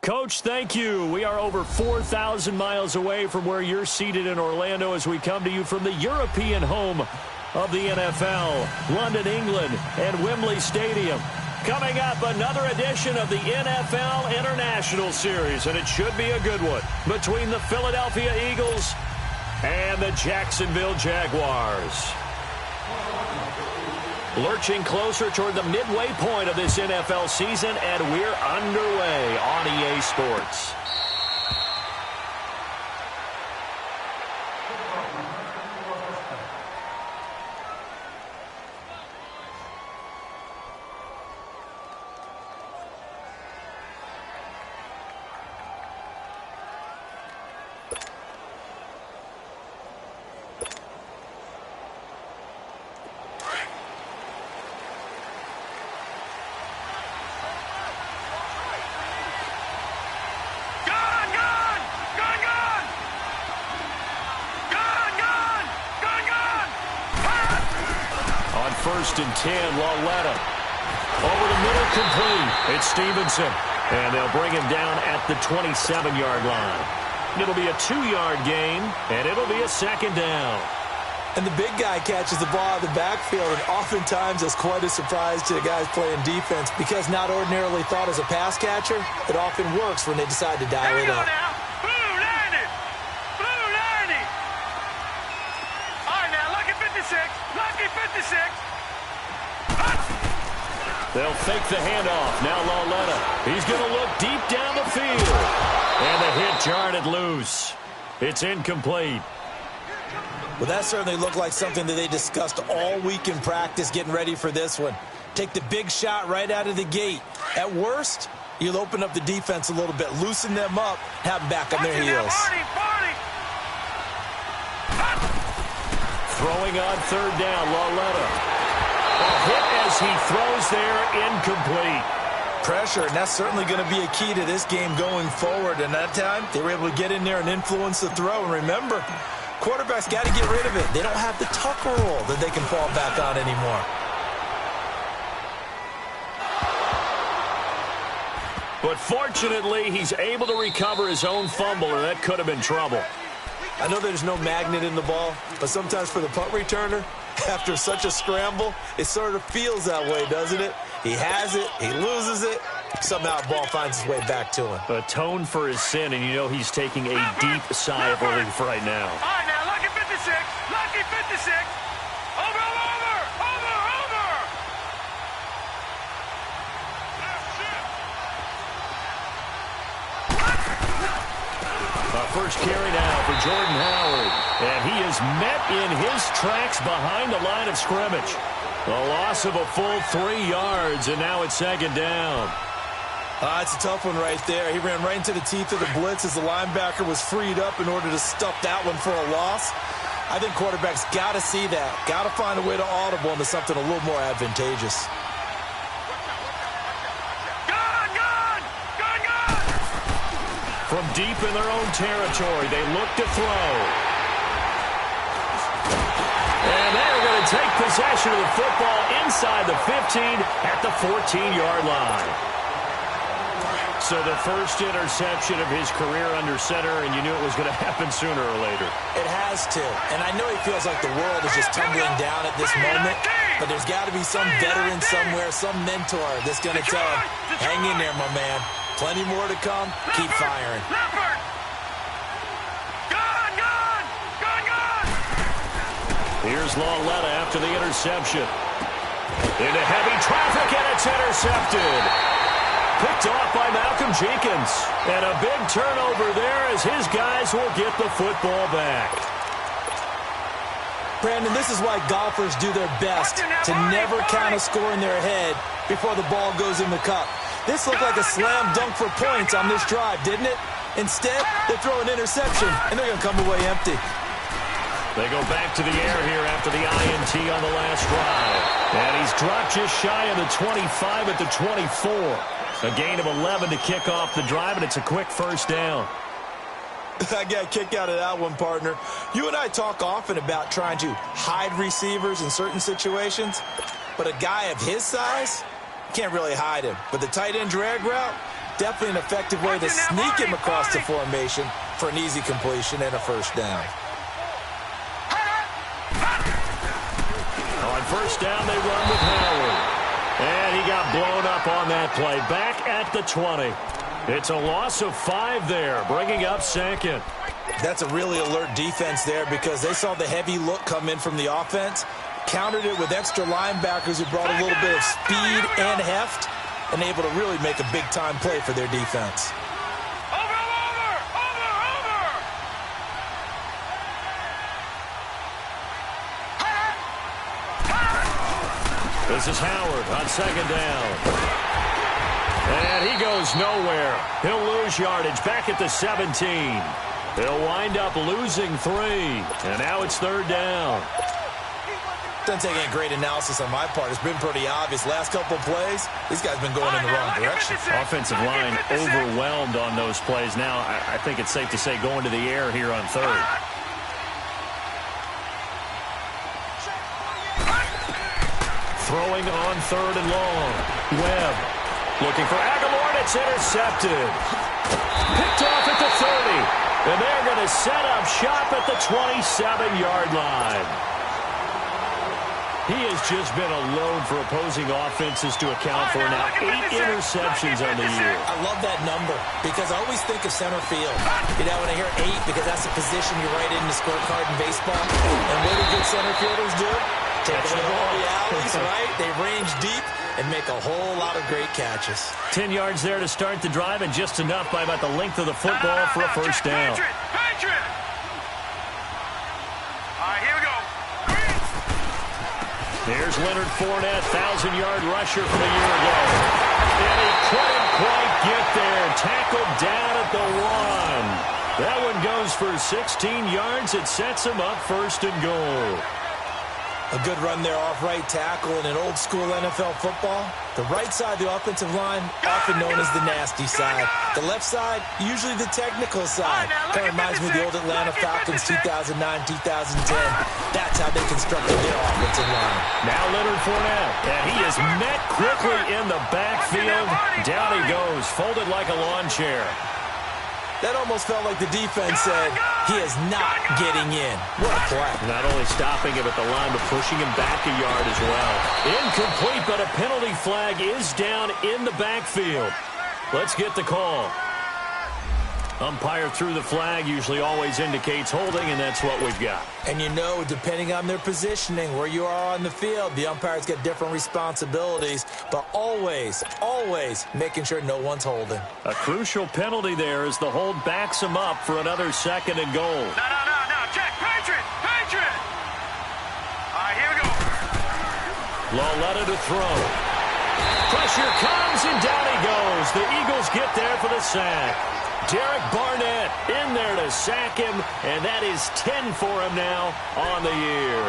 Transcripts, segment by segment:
Coach, thank you. We are over 4,000 miles away from where you're seated in Orlando as we come to you from the European home of the NFL, London, England, and Wembley Stadium. Coming up, another edition of the NFL International Series, and it should be a good one, between the Philadelphia Eagles and the Jacksonville Jaguars. Lurching closer toward the midway point of this NFL season, and we're underway on EA Sports. First and 10, Lauletta. Over the middle, complete. It's Stevenson. And they'll bring him down at the 27-yard line. It'll be a 2-yard gain, and it'll be a second down. And the big guy catches the ball out of the backfield, and oftentimes that's quite a surprise to the guys playing defense, because not ordinarily thought as a pass catcher, it often works when they decide to dial it up. They'll fake the handoff. Now Lauletta. He's going to look deep down the field. And the hit jarred loose. It's incomplete. Well, that certainly looked like something that they discussed all week in practice getting ready for this one. Take the big shot right out of the gate. At worst, you'll open up the defense a little bit, loosen them up, have them back on their heels. Throwing on third down, Lauletta. A hit as he throws there, incomplete. Pressure, and that's certainly going to be a key to this game going forward. And that time, they were able to get in there and influence the throw. And remember, quarterbacks got to get rid of it. They don't have the Tucker rule that they can fall back on anymore. But fortunately, he's able to recover his own fumble, and that could have been trouble. I know there's no magnet in the ball, but sometimes for the punt returner, after such a scramble, it sort of feels that way, doesn't it? He has it, he loses it, somehow the ball finds its way back to him. Atone for his sin, and you know he's taking a deep sigh of relief right now. All right, now, lucky 56, lucky 56. Over. First carry now for Jordan Howard. And he is met in his tracks behind the line of scrimmage. A loss of a full 3 yards, and now it's second down. It's a tough one right there. He ran right into the teeth of the blitz as the linebacker was freed up in order to stuff that one for a loss. I think quarterbacks got to see that. Got to find a way to audible into something a little more advantageous. From deep in their own territory, they look to throw. And they're going to take possession of the football inside the 15 at the 14-yard line. So the first interception of his career under center, and you knew it was going to happen sooner or later. It has to. And I know he feels like the world is just tumbling down at this moment, but there's got to be some veteran somewhere, some mentor that's going to tell him, hang in there, my man. Plenty more to come. Keep firing. Here's Lauletta after the interception. Into heavy traffic, and it's intercepted. Picked off by Malcolm Jenkins. And a big turnover there as his guys will get the football back. Brandon, this is why golfers do their best to never count a score in their head before the ball goes in the cup. This looked like a slam dunk for points on this drive, didn't it? Instead, they throw an interception, and they're going to come away empty. They go back to the air here after the INT on the last drive. And he's dropped just shy of the 25 at the 24. A gain of 11 to kick off the drive, and it's a quick first down. I got a kick out of that one, partner. You and I talk often about trying to hide receivers in certain situations, but a guy of his size can't really hide him. But the tight end drag route, Definitely an effective way to sneak him across the formation for an easy completion and a first down. On first down, they run with Howard. And he got blown up on that play. Back at the 20. It's a loss of 5 there, bringing up second. That's a really alert defense there because they saw the heavy look come in from the offense, countered it with extra linebackers who brought a little bit of speed and heft, and able to really make a big-time play for their defense. This is Howard on second down. And he goes nowhere. He'll lose yardage back at the 17. He'll wind up losing 3. And now it's third down. Doesn't take any great analysis on my part. It's been pretty obvious. Last couple of plays, these guys have been going in the wrong direction. Offensive line overwhelmed on those plays. Now, I think it's safe to say going to the air here on third. Throwing on third and long. Webb looking for Aguilar, and it's intercepted. Picked off at the 30. And they're going to set up shop at the 27-yard line. He has just been a load for opposing offenses to account for now. 8 interceptions on the year. I love that number because I always think of center field. You know, when I hear 8, because that's a position you write in the scorecard in baseball. And what do good center fielders do? Take it to all the alleys, right? They range deep and make a whole lot of great catches. 10 yards there to start the drive, and just enough by about the length of the football for a first down. Patriot! All right, here we go. Here's Leonard Fournette, 1,000-yard rusher from a year ago. And he couldn't quite get there. Tackled down at the 1. That one goes for 16 yards. It sets him up first and goal. A good run there off right tackle in an old-school NFL football. The right side of the offensive line, often known as the nasty side. The left side, usually the technical side. Kind of reminds me of the old Atlanta Falcons 2009-2010. That's how they constructed their offensive line. Now Leonard Fournette, and he is met quickly in the backfield. Down he goes, folded like a lawn chair. That almost felt like the defense said, he is not getting in. What a play. Not only stopping him at the line, but pushing him back a yard as well. Incomplete, but a penalty flag is down in the backfield. Let's get the call. Umpire threw the flag, usually always indicates holding, and that's what we've got. And you know, depending on their positioning, where you are on the field, the umpires get different responsibilities, but always, always making sure no one's holding. A crucial penalty there as the hold backs him up for another second and goal. No, check, Patriot! All right, here we go. Lauletta to throw. Pressure comes, and down he goes. The Eagles get there for the sack. Derek Barnett in there to sack him, and that is 10 for him now on the year.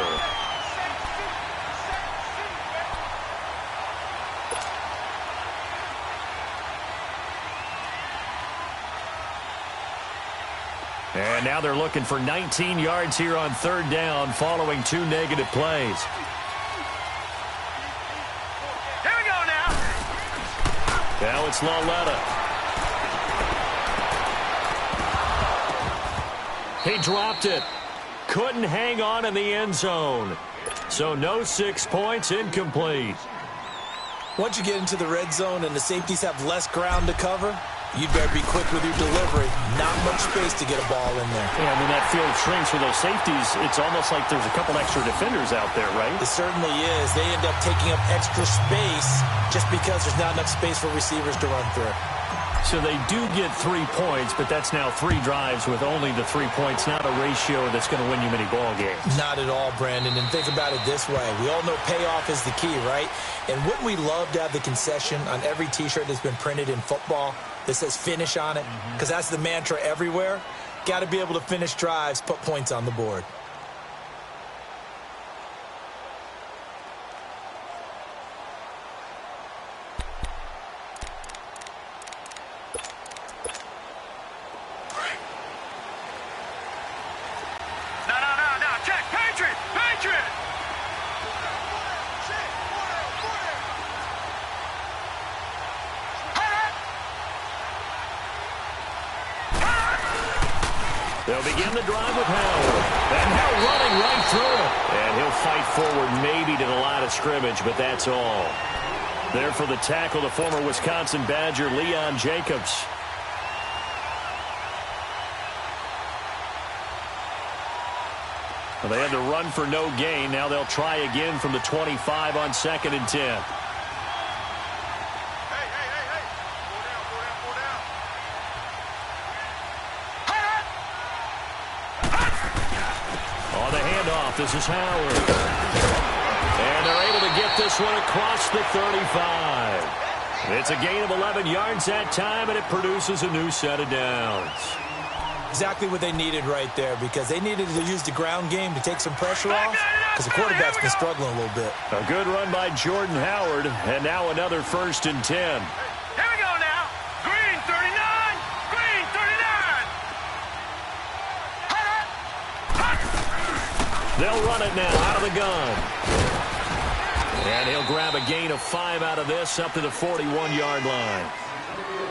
And now they're looking for 19 yards here on third down following 2 negative plays. Here we go now. Now it's Lauletta. He dropped it. Couldn't hang on in the end zone. So no 6 points, incomplete. Once you get into the red zone and the safeties have less ground to cover, you better be quick with your delivery. Not much space to get a ball in there. Yeah, when that field shrinks for those safeties, it's almost like there's a couple extra defenders out there, right? It certainly is. They end up taking up extra space just because there's not enough space for receivers to run through. So they do get 3 points, but that's now 3 drives with only the 3 points, not a ratio that's going to win you many ball games. Not at all, Brandon. And think about it this way. We all know payoff is the key, right? And wouldn't we love to have the concession on every T-shirt that's been printed in football that says finish on it? Because that's the mantra everywhere. Got to be able to finish drives, put points on the board. They'll begin the drive with Howard. And now running right through it. And he'll fight forward maybe to the line of scrimmage, but that's all. There for the tackle, the former Wisconsin Badger, Leon Jacobs. Well, they had to run for no gain. Now they'll try again from the 25 on 2nd and 10. On the handoff, this is Howard. And they're able to get this one across the 35. It's a gain of 11 yards that time, and it produces a new set of downs. Exactly what they needed right there, because they needed to use the ground game to take some pressure off, because the quarterback's been struggling a little bit. A good run by Jordan Howard, and now another 1st and 10. Here we go now. Green 39. Green 39. They'll run it now out of the gun. And he'll grab a gain of 5 out of this up to the 41-yard line.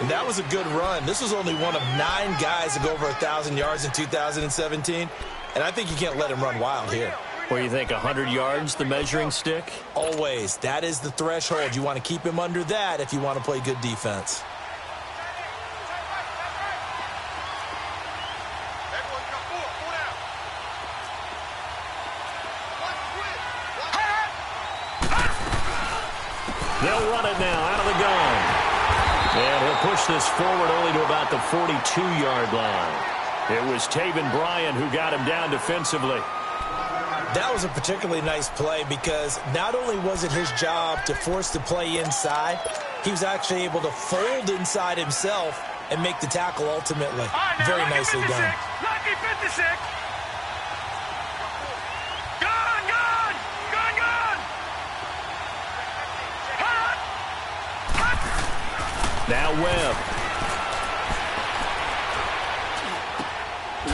And that was a good run. This was only one of 9 guys to go over 1,000 yards in 2017. And I think you can't let him run wild here. What do you think, 100 yards, the measuring stick? Always. That is the threshold. You want to keep him under that if you want to play good defense. They'll run it now out of the gun. And he'll push this forward only to about the 42-yard line. It was Taven Bryan who got him down defensively. That was a particularly nice play, because not only was it his job to force the play inside, he was actually able to fold inside himself and make the tackle ultimately. Very nicely done. Lucky 56. Now Webb.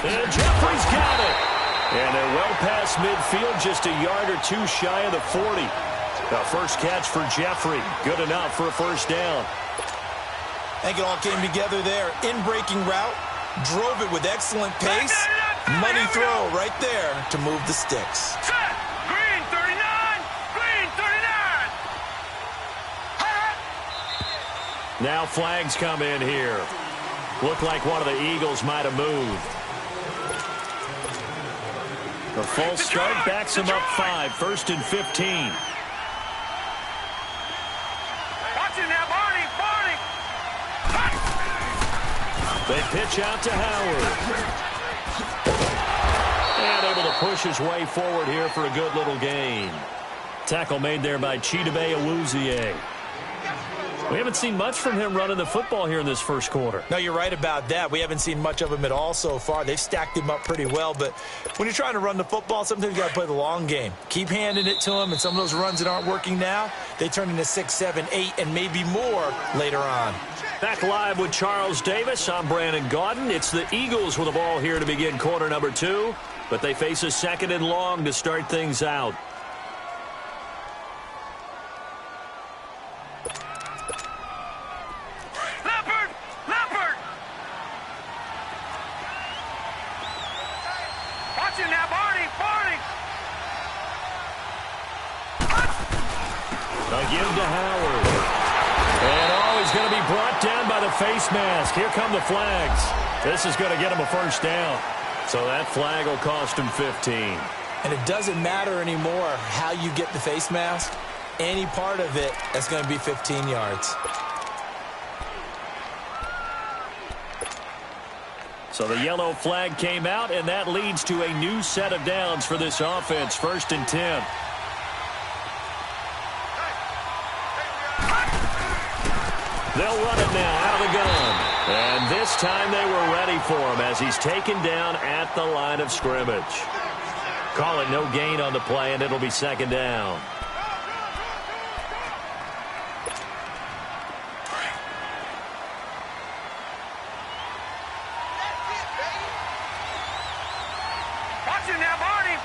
And Jeffrey's got it. And they're well past midfield, just a yard or 2 shy of the 40. The first catch for Jeffrey. Good enough for a 1st down. I think it all came together there. In-breaking route. Drove it with excellent pace. Money throw right there to move the sticks. Green 39. Green 39. Now flags come in here. Looked like one of the Eagles might have moved. The false start backs him up 5. 1st and 15. Watch it now, Barney. They pitch out to Howard. And able to push his way forward here for a good little gain. Tackle made there by Chidobe Awuzie. We haven't seen much from him running the football here in this first quarter. No, you're right about that. We haven't seen much of him at all so far. They've stacked him up pretty well, but when you're trying to run the football, sometimes you got to play the long game. Keep handing it to him, and some of those runs that aren't working now, they turn into 6, 7, 8, and maybe more later on. Back live with Charles Davis. I'm Brandon Gaudin. It's the Eagles with the ball here to begin quarter number 2, but they face a 2nd and long to start things out. Again to Howard. And he's going to be brought down by the face mask. Here come the flags. This is going to get him a 1st down. So that flag will cost him 15. And it doesn't matter anymore how you get the face mask. Any part of it, that's going to be 15 yards. So the yellow flag came out, and that leads to a new set of downs for this offense. 1st and 10. They'll run it now out of the gun. And this time they were ready for him as he's taken down at the line of scrimmage. Call it no gain on the play, and it'll be 2nd down. Watch it now, Barney.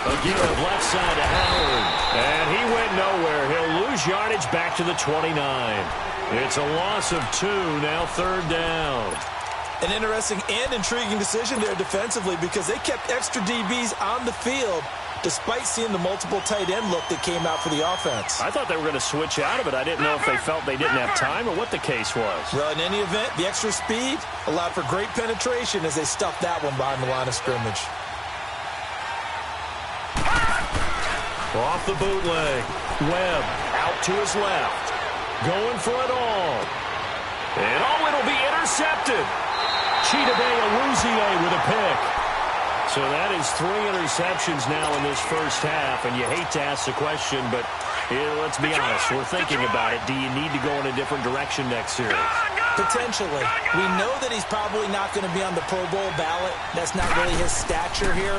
A give left side to Howard. And he went nowhere. He'll lose gains yardage back to the 29. It's a loss of 2, now 3rd down. An interesting and intriguing decision there defensively because they kept extra DBs on the field despite seeing the multiple tight end look that came out for the offense. I thought they were going to switch out of it. I didn't know if they felt they didn't have time or what the case was. Well, in any event, the extra speed allowed for great penetration as they stuffed that one behind the line of scrimmage. Off the bootleg. Webb out to his left. Going for it all. And it'll be intercepted. Chidobe Awuzie with a pick. So that is 3 interceptions now in this first half, and you hate to ask the question, but let's be honest, we're thinking about it. Do you need to go in a different direction next series? Potentially. We know that he's probably not going to be on the Pro Bowl ballot. That's not really his stature here,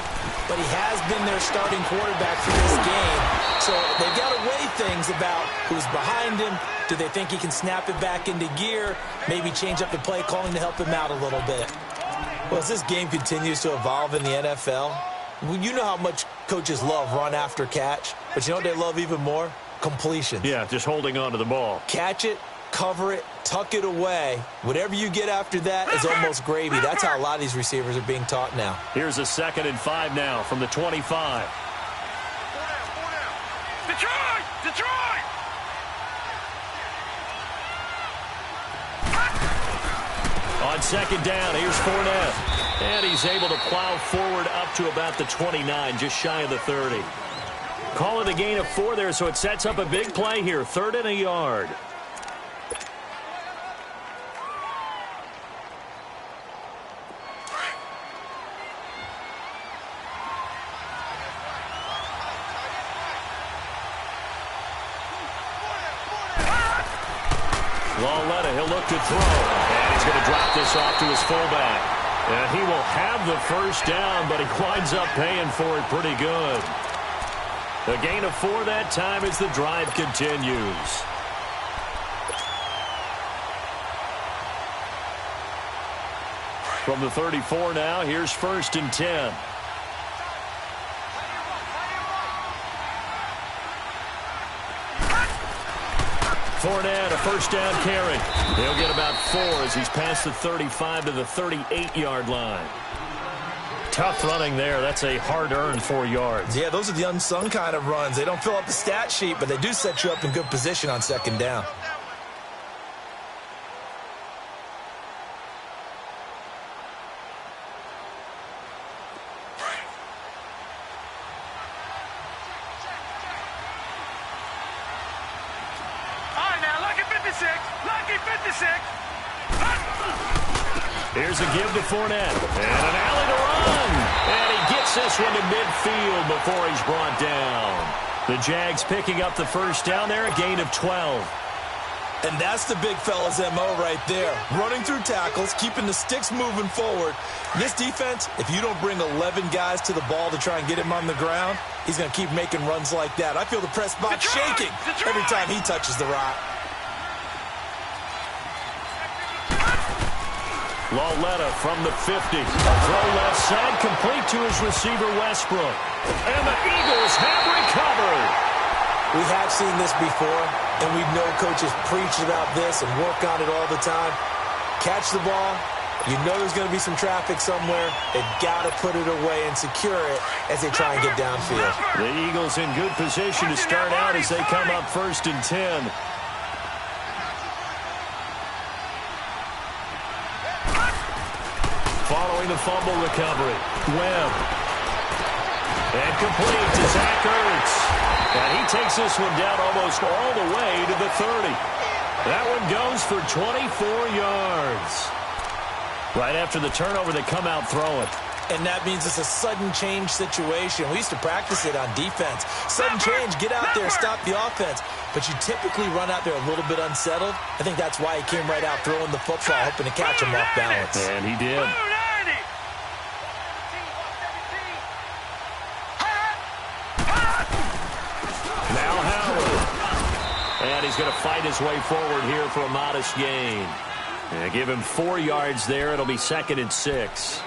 but he has been their starting quarterback for this game. So they've got to weigh things about who's behind him. Do they think he can snap it back into gear? Maybe change up the play calling to help him out a little bit. Well, as this game continues to evolve in the NFL, you know how much coaches love run after catch, but you know what they love even more? Completions. Yeah, just holding on to the ball. Catch it, cover it, tuck it away. Whatever you get after that is almost gravy. That's how a lot of these receivers are being taught now. Here's a 2nd and 5 now from the 25. Detroit! On 2nd down, here's Fournette. And he's able to plow forward up to about the 29, just shy of the 30. Call it a gain of 4 there, so it sets up a big play here. 3rd and a yard. Lauletta, he'll look to throw. And he's going to drop this off to his fullback. And he will have the first down, but he winds up paying for it pretty good. A gain of 4 that time as the drive continues. From the 34 now, here's 1st and 10. Fournette, a first down carry. He'll get about 4 as he's past the 35 to the 38-yard line. Tough running there. That's a hard-earned 4 yards. Yeah, those are the unsung kind of runs. They don't fill up the stat sheet, but they do set you up in good position on 2nd down. Here's a give to Fournette. And an alley to run. And he gets this one to midfield before he's brought down. The Jags picking up the first down there, a gain of 12. And that's the big fella's MO right there. Running through tackles, keeping the sticks moving forward. This defense, if you don't bring 11 guys to the ball to try and get him on the ground, he's going to keep making runs like that. I feel the press box shaking every time he touches the rock. Lauletta from the 50. A throw left side, complete to his receiver, Westbrook. And the Eagles have recovered. We have seen this before, and we know coaches preach about this and work on it all the time. Catch the ball. You know there's going to be some traffic somewhere. They've got to put it away and secure it as they try and get downfield. The Eagles in good position to start out as they come up 1st and 10. Following the fumble recovery, Webb. And complete to Zach Ertz. And he takes this one down almost all the way to the 30. That one goes for 24 yards. Right after the turnover, they come out throwing. And that means it's a sudden change situation. We used to practice it on defense. Sudden change, get out there, stop the offense. But you typically run out there a little bit unsettled. I think that's why he came right out throwing the football, hoping to catch him off balance. And he did. Now Howard. And he's going to fight his way forward here for a modest gain. And give him 4 yards there. It'll be 2nd and 6.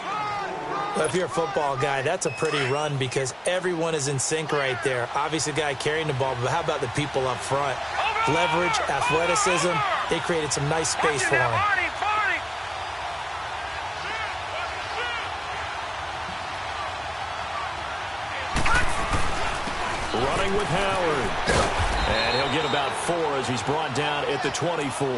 Well, if you're a football guy, that's a pretty run because everyone is in sync right there. Obviously, the guy carrying the ball, but how about the people up front? leverage, athleticism. They created some nice space for him. Running with Howard. And he'll get about 4 as he's brought down at the 24.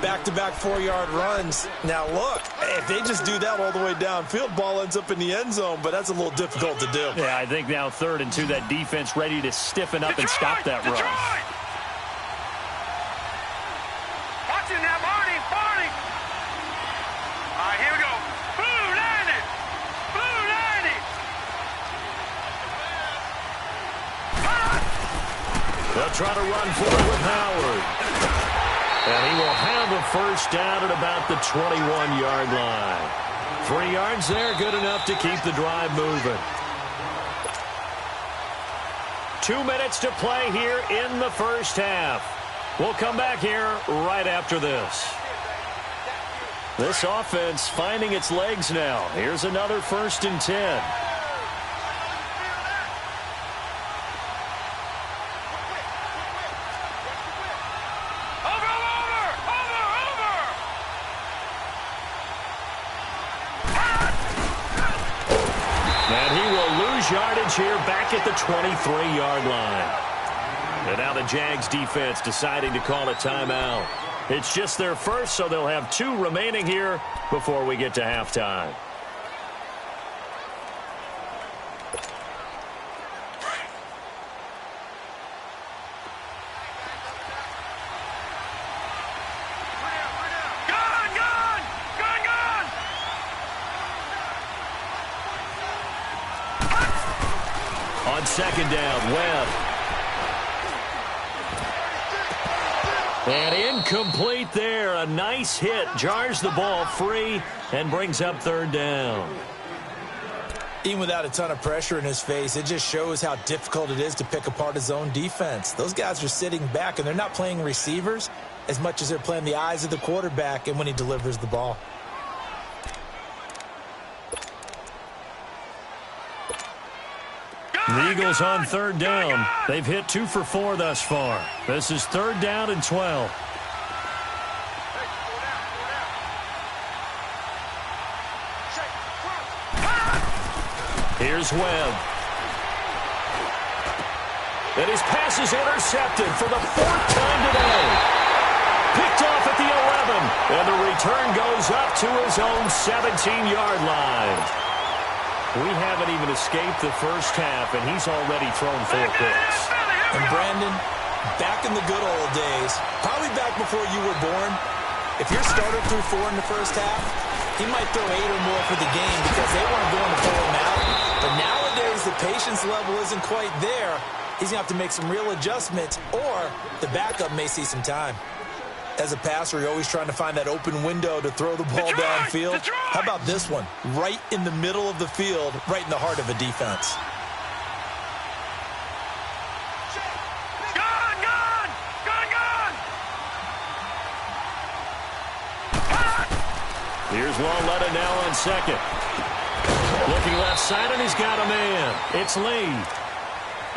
Back-to-back 4-yard runs. Now, look, if they just do that all the way downfield, ball ends up in the end zone, but that's a little difficult to do. Yeah, I think now 3rd and 2, that defense ready to stiffen up and stop that run. Watch it now, Barney. All right, here we go. Blue landed. They'll try to run forward with Howard. And he will have a first down at about the 21-yard line. 3 yards there, good enough to keep the drive moving. 2 minutes to play here in the first half. We'll come back here right after this. This offense finding its legs now. Here's another 1st and 10. Yardage here back at the 23-yard line. And now the Jags defense deciding to call a timeout. It's just their first, so they'll have 2 remaining here before we get to halftime. On 2nd down, Webb. And incomplete there. A nice hit. Jars the ball free and brings up 3rd down. Even without a ton of pressure in his face, it just shows how difficult it is to pick apart his own defense. Those guys are sitting back, and they're not playing receivers as much as they're playing the eyes of the quarterback and when he delivers the ball. The Eagles on 3rd down. They've hit 2 for 4 thus far. This is 3rd down and 12. Here's Webb. And his pass is intercepted for the 4th time today. Picked off at the 11. And the return goes up to his own 17-yard line. We haven't even escaped the first half, and he's already thrown 4 picks. And Brandon, back in the good old days, probably back before you were born, if your starter threw 4 in the first half, he might throw 8 or more for the game because they weren't going to pull him out. But nowadays, the patience level isn't quite there. He's going to have to make some real adjustments, or the backup may see some time. As a passer, you're always trying to find that open window to throw the ball downfield. How about this one? Right in the middle of the field, right in the heart of a defense. Here's Lawletta now on 2nd. Looking left side, and he's got a man. It's Lee.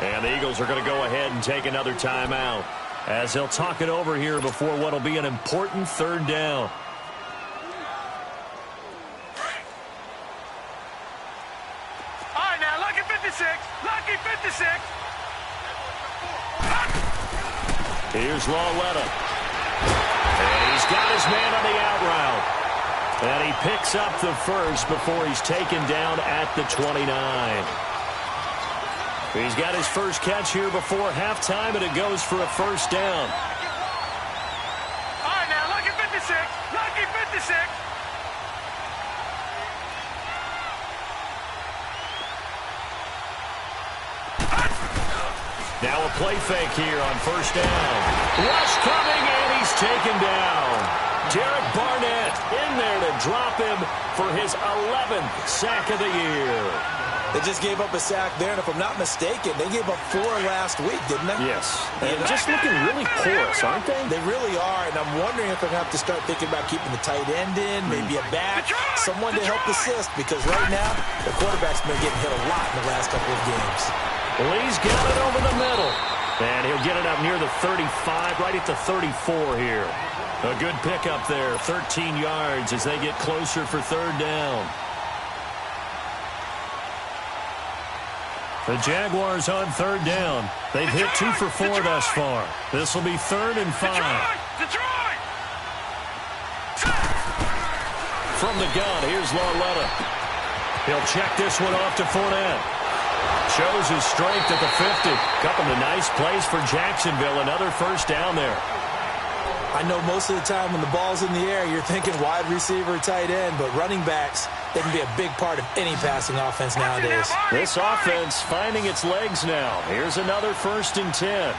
And the Eagles are going to go ahead and take another timeout as they'll talk it over here before what will be an important 3rd down. All right, now, lucky 56. Lucky 56. Here's Lawletta. And he's got his man on the out route. And he picks up the first before he's taken down at the 29. He's got his first catch here before halftime, and it goes for a first down. All right, now, lucky 56. Lucky 56. Now a play fake here on 1st down. Rush coming, and he's taken down. Derek Barnett in there to drop him for his 11th sack of the year. They just gave up a sack there, and if I'm not mistaken, they gave up 4 last week, didn't they? Yes. And just looking really porous, aren't they? They really are, and I'm wondering if they're going to have to start thinking about keeping the tight end in, maybe a back, someone to help assist, because right now, the quarterback's been getting hit a lot in the last couple of games. Lee's got it over the middle. And he'll get it up near the 35, right at the 34 here. A good pickup there, 13 yards as they get closer for third down. The Jaguars on third down. They've hit 2 for 4 thus far. This will be 3rd and 5. Detroit! From the gun, here's Lauletta. He'll check this one off to Fournette. Shows his strength at the 50. Couple of nice plays for Jacksonville. Another first down there. I know most of the time when the ball's in the air, you're thinking wide receiver, tight end, but running backs, they can be a big part of any passing offense nowadays. This offense finding its legs now. Here's another 1st and 10.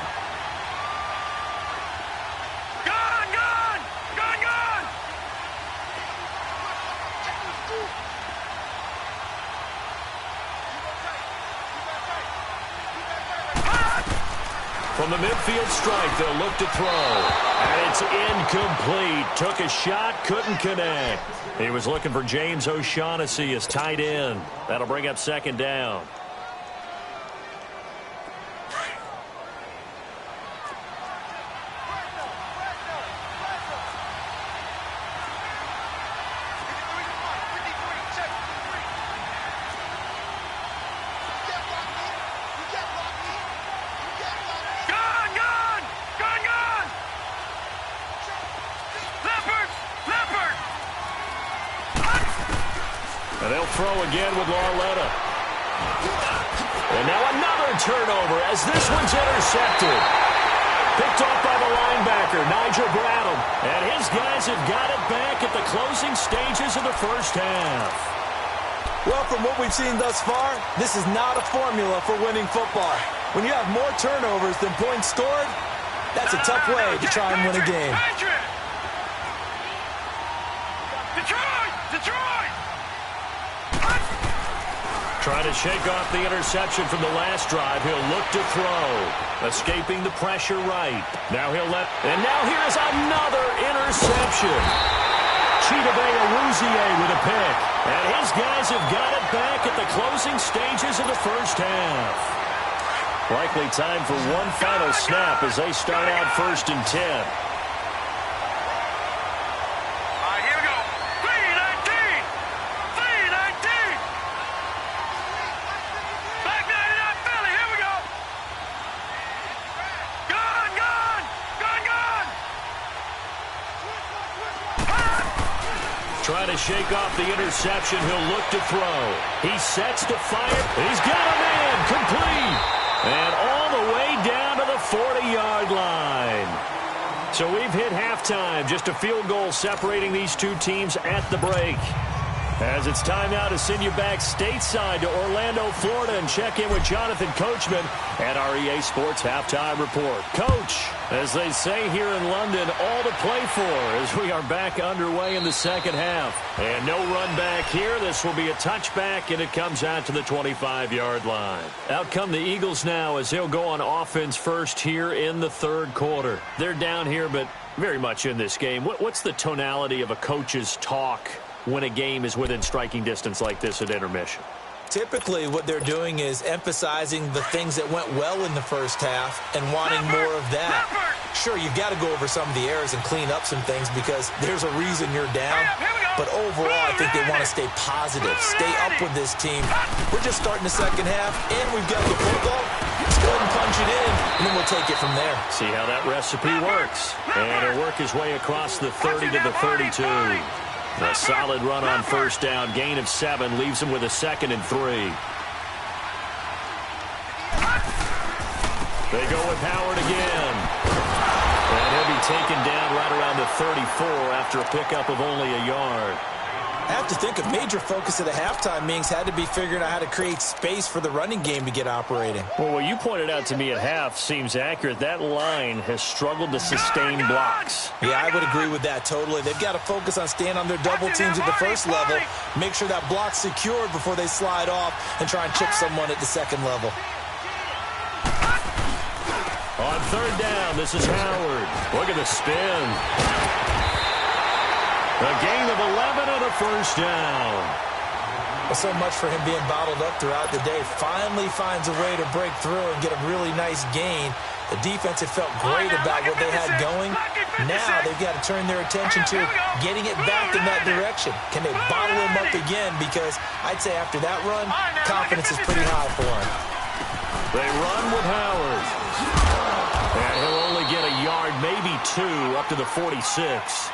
From the midfield strike, they'll look to throw. And it's incomplete. Took a shot, couldn't connect. He was looking for James O'Shaughnessy as tight end. That'll bring up 2nd down. And they'll throw again with Lauletta. And now another turnover as this one's intercepted. Picked off by the linebacker, Nigel Bradham. And his guys have got it back at the closing stages of the first half. Well, from what we've seen thus far, this is not a formula for winning football. When you have more turnovers than points scored, that's a tough way to try and win a game. Detroit! Trying to shake off the interception from the last drive. He'll look to throw. Escaping the pressure right. Now he'll let... And now here is another interception. Chidobe Awuzie with a pick. And his guys have got it back at the closing stages of the first half. Likely time for one final snap as they start out 1st and 10. Trying to shake off the interception. He'll look to throw. He sets to fire. He's got a man. Complete. And all the way down to the 40-yard line. So we've hit halftime. Just a field goal separating these two teams at the break. As it's time now to send you back stateside to Orlando, Florida, and check in with Jonathan Coachman at our EA Sports Halftime Report. Coach, as they say here in London, all to play for as we are back underway in the second half. And no run back here. This will be a touchback, and it comes out to the 25-yard line. Out come the Eagles now as they'll go on offense first here in the third quarter. They're down here, but very much in this game. What's the tonality of a coach's talk when a game is within striking distance like this at intermission? Typically, what they're doing is emphasizing the things that went well in the first half and wanting more of that. Sure, you've got to go over some of the errors and clean up some things because there's a reason you're down. But overall, I think they want to stay positive, stay up with this team. We're just starting the second half, and we've got the football. Let's go ahead and punch it in, and then we'll take it from there. See how that recipe works. And he'll work his way across the 30 to the 32. A solid run on first down. Gain of 7 leaves him with a 2nd and 3. They go with Howard again. And he'll be taken down right around the 34 after a pickup of only a yard. I have to think a major focus of the halftime meetings had to be figuring out how to create space for the running game to get operating. Well, what you pointed out to me at half seems accurate. That line has struggled to sustain blocks. Yeah, I would agree with that totally. They've got to focus on staying on their double teams at the first level, make sure that block's secured before they slide off and try and chip someone at the second level. On third down, this is Howard. Look at the spin. A gain of 11 and a first down. Well, so much for him being bottled up throughout the day. Finally finds a way to break through and get a really nice gain. The defense had felt great about what they had going. Now they've got to turn their attention to getting it back in that direction. Can they bottle him up again? Because I'd say after that run, confidence is pretty high for him. They run with Howard. And he'll only get a yard, maybe 2, up to the 46.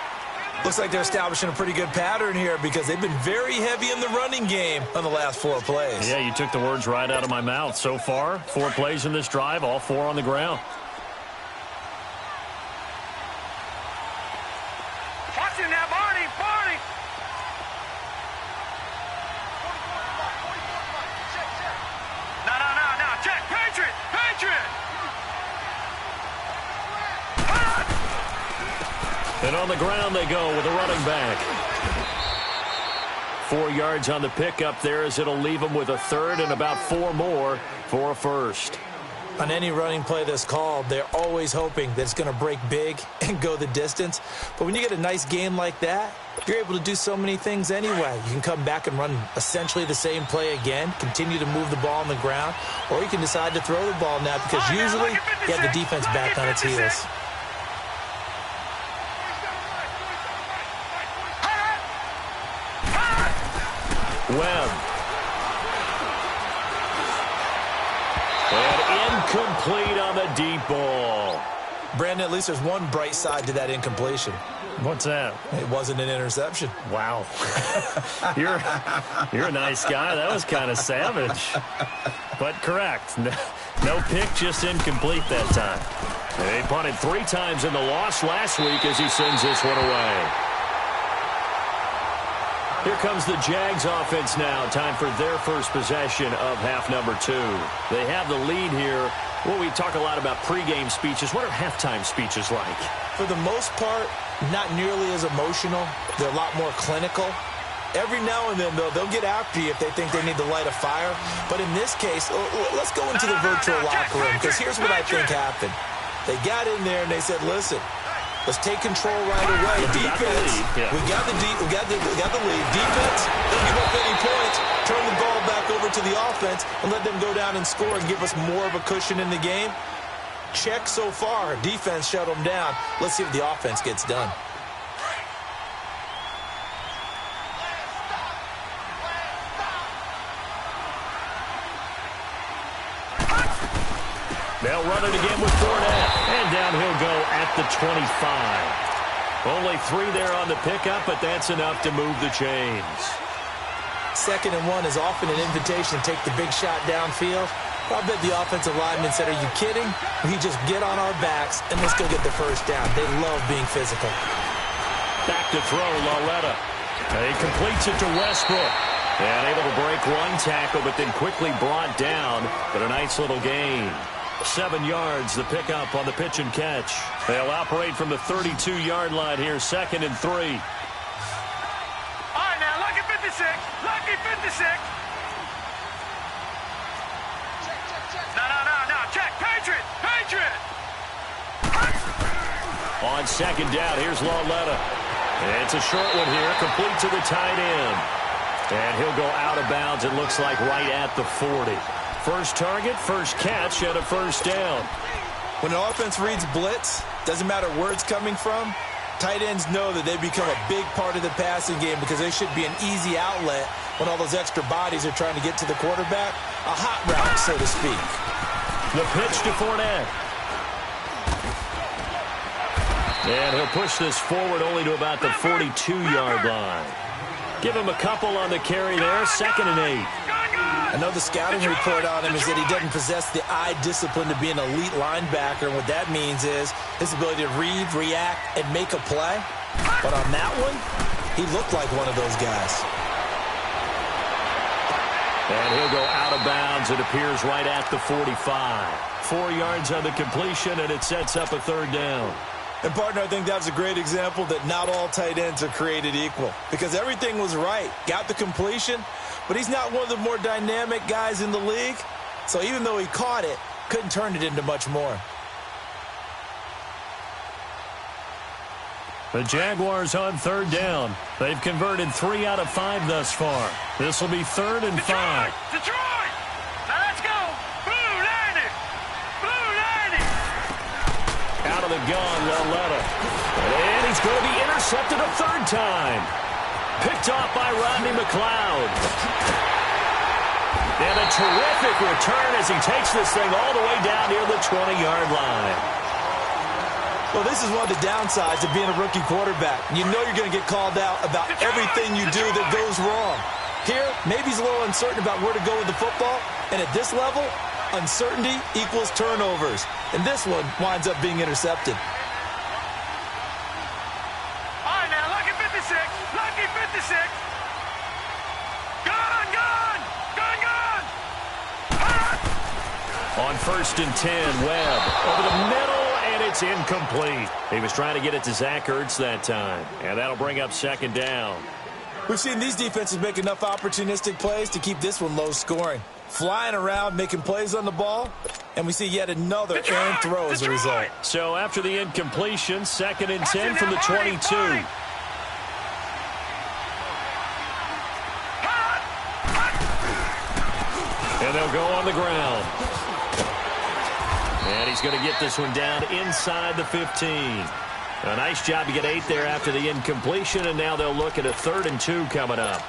Looks like they're establishing a pretty good pattern here because they've been very heavy in the running game on the last 4 plays. Yeah, you took the words right out of my mouth. So far, 4 plays in this drive, all 4 on the ground. Watch him now, Barney. No. Check. Patriot. And on the ground they go with a running back. 4 yards on the pickup there as it'll leave them with a third and about 4 more for a first. On any running play that's called, they're always hoping that it's going to break big and go the distance. But when you get a nice game like that, you're able to do so many things anyway. You can come back and run essentially the same play again, continue to move the ball on the ground, or you can decide to throw the ball now because usually you have the defense back on its heels. Webb. And incomplete on the deep ball. Brandon, at least there's one bright side to that incompletion. What's that? It wasn't an interception. Wow. You're a nice guy. That was kind of savage. But correct. No pick, just incomplete that time. They punted 3 times in the loss last week as he sends this one away. Here comes the Jags offense now. Time for their first possession of half number 2. They have the lead here. Well, we talk a lot about pregame speeches. What are halftime speeches like? For the most part, not nearly as emotional. They're a lot more clinical. Every now and then, though, they'll get after you if they think they need to light a fire. But in this case, let's go into the virtual locker room, because here's what I think happened. They got in there and they said, listen, let's take control right away. Defense, we got the lead. Defense, don't give up any points. Turn the ball back over to the offense and let them go down and score and give us more of a cushion in the game. Check so far. Defense shut them down. Let's see if the offense gets done. They'll run it again with Fournette. And down he'll go at the 25. Only 3 there on the pickup, but that's enough to move the chains. 2nd and 1 is often an invitation to take the big shot downfield. I bet the offensive lineman said, are you kidding? We just get on our backs and let's go get the first down. They love being physical. Back to throw, Lauletta. He completes it to Westbrook. And able to break 1 tackle, but then quickly brought down. But a nice little gain. 7 yards, the pickup on the pitch and catch. They'll operate from the 32-yard line here, 2nd and 3. All right, now, lucky 56. Lucky 56. No. Check. Patriot. On 2nd down, here's Lauletta. It's a short one here, complete to the tight end. And he'll go out of bounds, it looks like right at the 40. First target, first catch, and a first down. When an offense reads blitz, doesn't matter where it's coming from, tight ends know that they become a big part of the passing game because they should be an easy outlet when all those extra bodies are trying to get to the quarterback. A hot route, so to speak. The pitch to Fournette. And he'll push this forward only to about the 42-yard line. Give him a couple on the carry there, 2nd and 8. I know the scouting report on him is that he doesn't possess the eye discipline to be an elite linebacker. And what that means is his ability to read, react, and make a play. But on that one, he looked like one of those guys. And he'll go out of bounds. It appears right at the 45. 4 yards on the completion, and it sets up a 3rd down. And, partner, I think that's a great example that not all tight ends are created equal. Because everything was right. Got the completion, but he's not one of the more dynamic guys in the league. So even though he caught it, couldn't turn it into much more. The Jaguars on 3rd down. They've converted 3 out of 5 thus far. This will be 3rd and 5. Detroit! Now let's go! Blue 90! Blue 90! gone, Laletta. And he's going to be intercepted a third time. Picked off by Rodney McLeod. And a terrific return as he takes this thing all the way down near the 20-yard line. Well, this is one of the downsides of being a rookie quarterback. You know you're going to get called out about everything you do that goes wrong. Here, maybe he's a little uncertain about where to go with the football. And at this level, uncertainty equals turnovers. And this one winds up being intercepted. All right, now, lucky 56. Lucky 56. Gone, gone. Gone, gone. On 1st and 10, Webb over the middle, and it's incomplete. He was trying to get it to Zach Ertz that time, and that'll bring up 2nd down. We've seen these defenses make enough opportunistic plays to keep this one low scoring. Flying around, making plays on the ball, and we see yet another errant throw as a result. So after the incompletion, 2nd and 10 from the 22. And they'll go on the ground. And he's going to get this one down inside the 15. A nice job to get 8 there after the incompletion, and now they'll look at a 3rd and 2 coming up.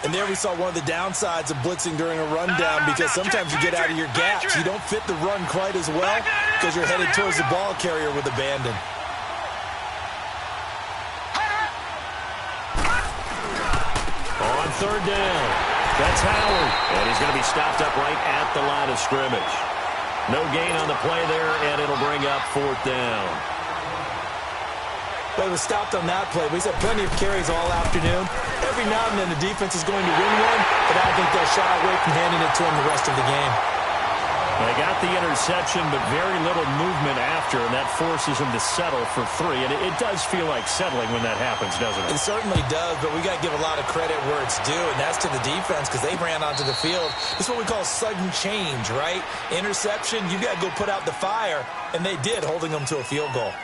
And there we saw one of the downsides of blitzing during a rundown, because sometimes you get out of your gaps. You don't fit the run quite as well because you're headed towards the ball carrier with abandon. On 3rd down, that's Howard. And he's going to be stopped up right at the line of scrimmage. No gain on the play there, and it'll bring up 4th down. But it was stopped on that play. We've had plenty of carries all afternoon. Every now and then the defense is going to win one, but I don't think they'll shy away from handing it to him the rest of the game. They got the interception, but very little movement after, and that forces him to settle for 3. And it does feel like settling when that happens, doesn't it? It certainly does, but we got to give a lot of credit where it's due, and that's to the defense, because they ran onto the field. This is what we call sudden change, right? Interception, you got to go put out the fire, and they did, holding them to a field goal.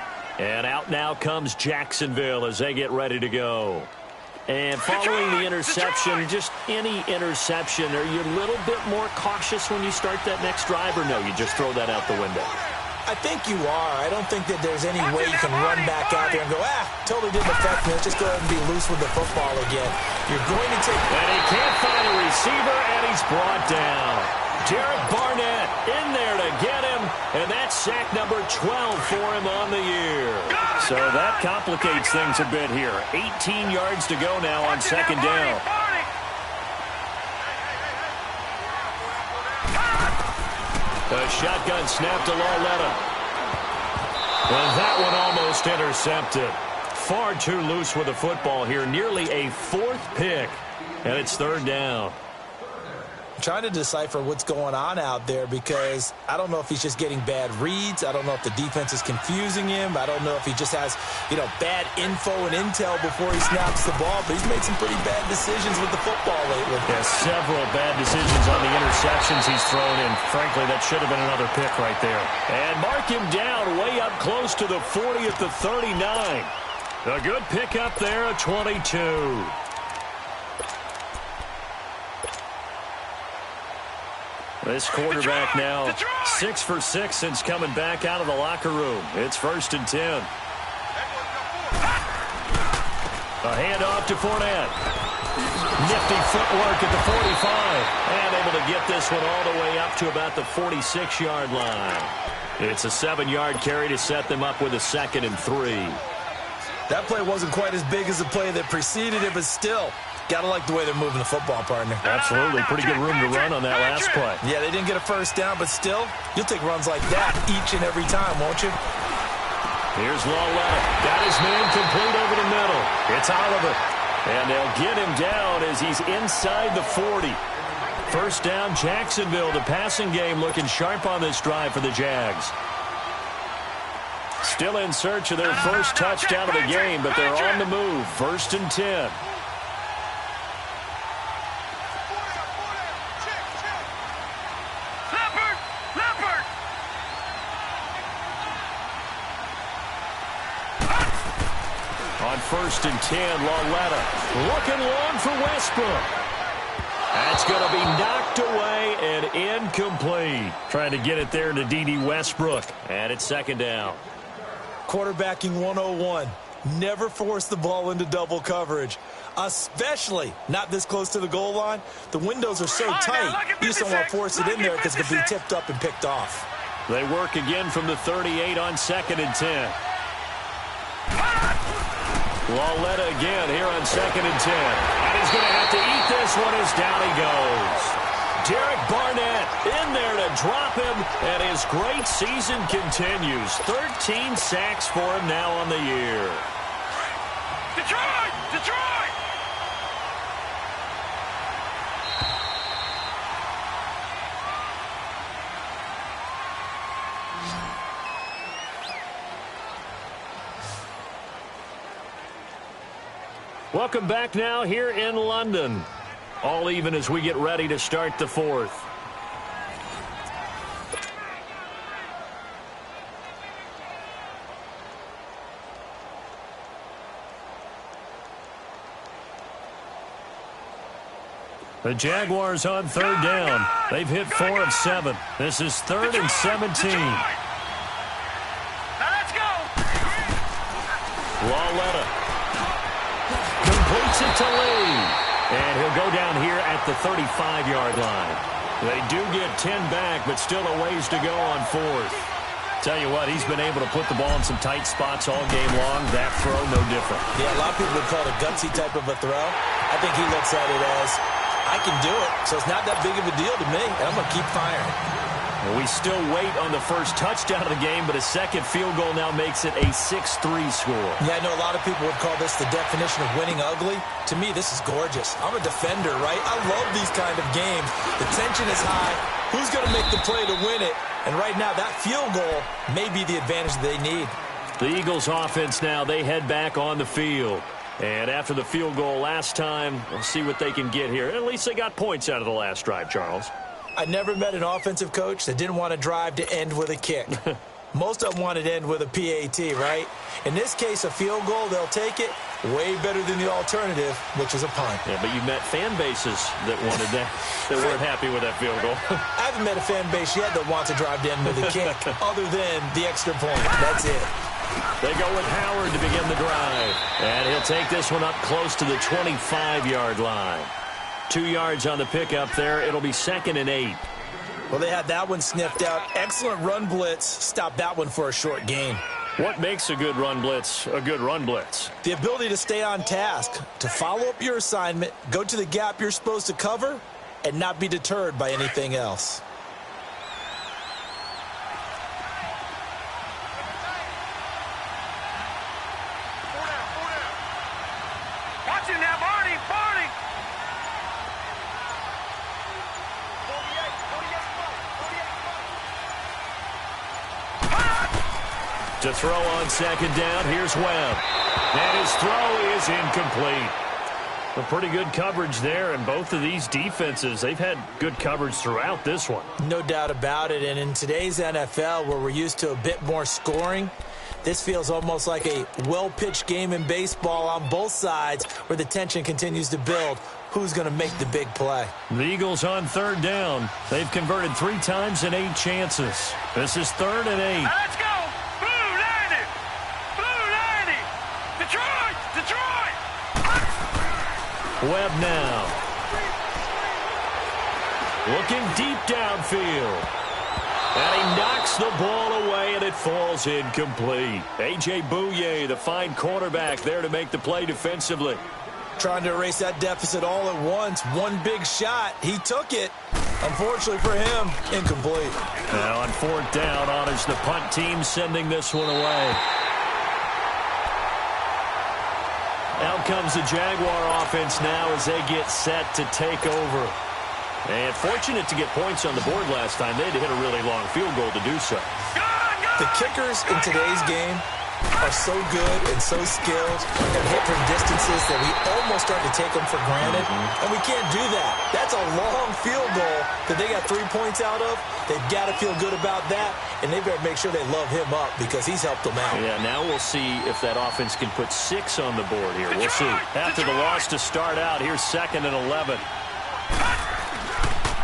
And out now comes Jacksonville as they get ready to go. And following the interception, just any interception, are you a little bit more cautious when you start that next drive, or no, you just throw that out the window? I think you are. I don't think that there's any way you can run back out there and go, totally didn't affect me. Let's just go ahead and be loose with the football again. You're going to take... And he can't find a receiver, and he's brought down. Derek Barnett in there to get him, and that's sack number 12 for him on the year. So that complicates things a bit here. 18 yards to go now on 2nd down. A shotgun snap to Laletta. And that one almost intercepted. Far too loose with the football here. Nearly a 4th pick, and it's 3rd down. Trying to decipher what's going on out there, because I don't know if he's just getting bad reads. I don't know if the defense is confusing him. I don't know if he just has, bad info and intel before he snaps the ball. But he's made some pretty bad decisions with the football lately. Yeah, several bad decisions on the interceptions he's thrown in. Frankly, that should have been another pick right there. And mark him down way up close to the 40 at the 39. A good pick up there at 22. This quarterback now 6 for 6 since coming back out of the locker room. It's 1st and 10. A handoff to Fournette. Nifty footwork at the 45. And able to get this one all the way up to about the 46-yard line. It's a 7-yard carry to set them up with a 2nd and 3. That play wasn't quite as big as the play that preceded it, but still, got to like the way they're moving the football, partner. Absolutely. Pretty good room to run on that last play. Yeah, they didn't get a 1st down, but still, you'll take runs like that each and every time, won't you? Here's Laletta. Got his man complete over the middle. It's Oliver. And they'll get him down as he's inside the 40. 1st down, Jacksonville. The passing game looking sharp on this drive for the Jags. Still in search of their first touchdown of the game, but they're on the move. 1st and 10. On 1st and 10, Laletta looking long for Westbrook. That's going to be knocked away and incomplete. Trying to get it there to D.D. Westbrook. And it's 2nd down. Quarterbacking 101. Never force the ball into double coverage, especially not this close to the goal line. The windows are so tight, you just don't want to force it in there because it could be tipped up and picked off. They work again from the 38 on 2nd and 10. Lauletta again here on 2nd and 10. And he's going to have to eat this one as down he goes. Derek Barnett in there to drop him, and his great season continues. 13 sacks for him now on the year. Detroit! Detroit! Welcome back now here in London. All even as we get ready to start the 4th. The Jaguars on 3rd down. They've hit 4 of 7. This is 3rd and 17. Now let's go! Lauletta completes it to Lee. And he'll go down here at the 35-yard line. They do get 10 back, but still a ways to go on 4th. Tell you what, he's been able to put the ball in some tight spots all game long. That throw, no different. Yeah, a lot of people would call it a gutsy type of a throw. I think he looks at it as, I can do it, so it's not that big of a deal to me, and I'm going to keep firing. Well, we still wait on the first touchdown of the game, but a second field goal now makes it a 6-3 score. Yeah, I know a lot of people would call this the definition of winning ugly. To me, this is gorgeous. I'm a defender, right? I love these kind of games. The tension is high. Who's going to make the play to win it? And right now, that field goal may be the advantage they need. The Eagles offense now, they head back on the field. And after the field goal last time, we'll see what they can get here. At least they got points out of the last drive, Charles. I never met an offensive coach that didn't want to drive to end with a kick. Most of them wanted to end with a PAT, right? In this case, a field goal, they'll take it. Way better than the alternative, which is a punt. Yeah, but you've met fan bases that wanted that, that weren't happy with that field goal. I haven't met a fan base yet that wants to drive to end with a kick, other than the extra point. That's it. They go with Howard to begin the drive. And he'll take this one up close to the 25-yard line. 2 yards on the pickup there. It'll be 2nd and 8. Well, they had that one sniffed out. Excellent run blitz. Stopped that one for a short gain. What makes a good run blitz a good run blitz? The ability to stay on task, to follow up your assignment, go to the gap you're supposed to cover, and not be deterred by anything else. Watch him now, Barney! Barney! To throw on 2nd down, here's Webb. And his throw is incomplete. A pretty good coverage there, and both of these defenses, they've had good coverage throughout this one. No doubt about it, and in today's NFL, where we're used to a bit more scoring, this feels almost like a well-pitched game in baseball on both sides, where the tension continues to build. Who's going to make the big play? The Eagles on 3rd down. They've converted 3 times in 8 chances. This is 3rd and 8. Now let's go! Blue 90! Blue 90! Detroit! Detroit! Webb now. Looking deep downfield. And he knocks the ball away, and it falls incomplete. A.J. Bouye, the fine quarterback, there to make the play defensively. Trying to erase that deficit all at once. One big shot. He took it. Unfortunately for him, incomplete. Now on 4th down, honors the punt team, sending this one away. Out comes the Jaguar offense now as they get set to take over. And fortunate to get points on the board last time. They had to hit a really long field goal to do so. The kickers in today's game are so good and so skilled and hit from distances that we almost start to take them for granted. And we can't do that. That's a long field goal that they got 3 points out of. They've got to feel good about that, and they better make sure they love him up because he's helped them out. Yeah, now we'll see if that offense can put 6 on the board here. We'll see. After the loss to start out, here's 2nd and 11.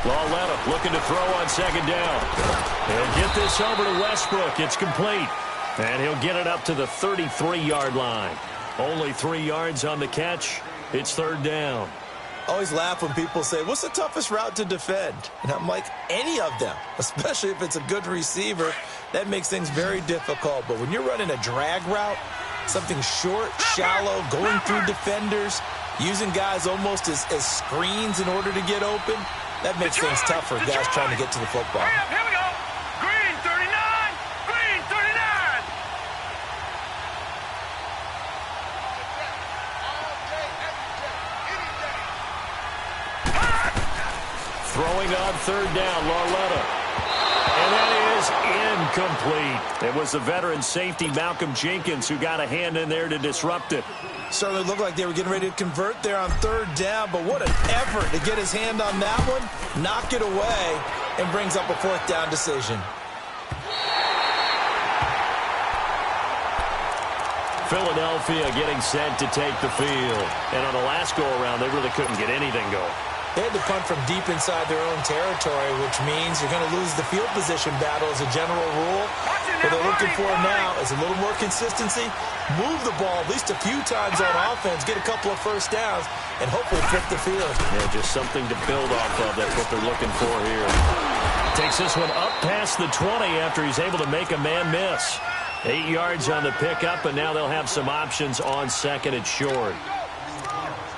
Lauletta looking to throw on 2nd down. He'll get this over to Westbrook. It's complete. And he'll get it up to the 33-yard line. Only 3 yards on the catch. It's third down. I always laugh when people say, what's the toughest route to defend? And I'm like, any of them, especially if it's a good receiver. That makes things very difficult. But when you're running a drag route, something short, shallow, going through defenders, using guys almost as screens in order to get open, that makes things tough for guys trying to get to the football. Here we go. Green 39. Green 39. Throwing on third down, Larletta. And that is incomplete. It was the veteran safety, Malcolm Jenkins, who got a hand in there to disrupt it. Certainly looked like they were getting ready to convert there on third down, but what an effort to get his hand on that one, knock it away, and brings up a fourth down decision. Philadelphia getting set to take the field. And on the last go-around, they really couldn't get anything going. They had to punt from deep inside their own territory, which means you're going to lose the field position battle as a general rule. What they're looking for now is a little more consistency, move the ball at least a few times on offense, get a couple of first downs, and hopefully flip the field. Yeah, just something to build off of. That's what they're looking for here. Takes this one up past the 20 after he's able to make a man miss. 8 yards on the pickup, and now they'll have some options on second and short.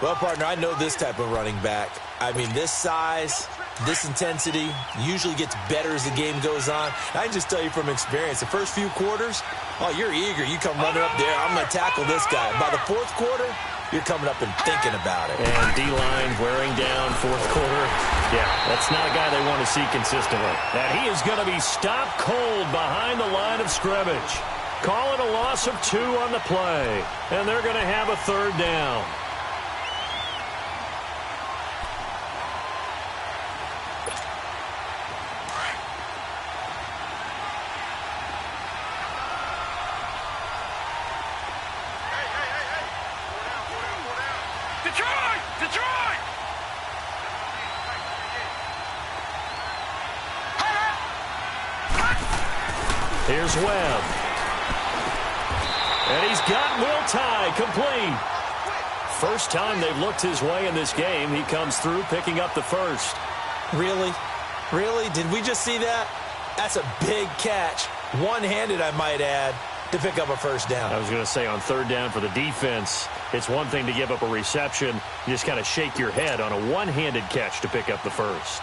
Well, partner, I know this type of running back. I mean, this size, this intensity usually gets better as the game goes on. I can just tell you from experience, the first few quarters, oh, you're eager. You come running up there, I'm going to tackle this guy. By the fourth quarter, you're coming up and thinking about it. And D-line wearing down fourth quarter. Yeah, that's not a guy they want to see consistently. And he is going to be stopped cold behind the line of scrimmage. Call it a loss of 2 on the play. And they're going to have a third down. Detroit! Here's Webb. And he's got Will Tye complete. First time they've looked his way in this game. He comes through picking up the first. Really? Really? Did we just see that? That's a big catch. One-handed, I might add, to pick up a first down. I was going to say on third down for the defense, it's one thing to give up a reception. You just kind of shake your head on a one-handed catch to pick up the first.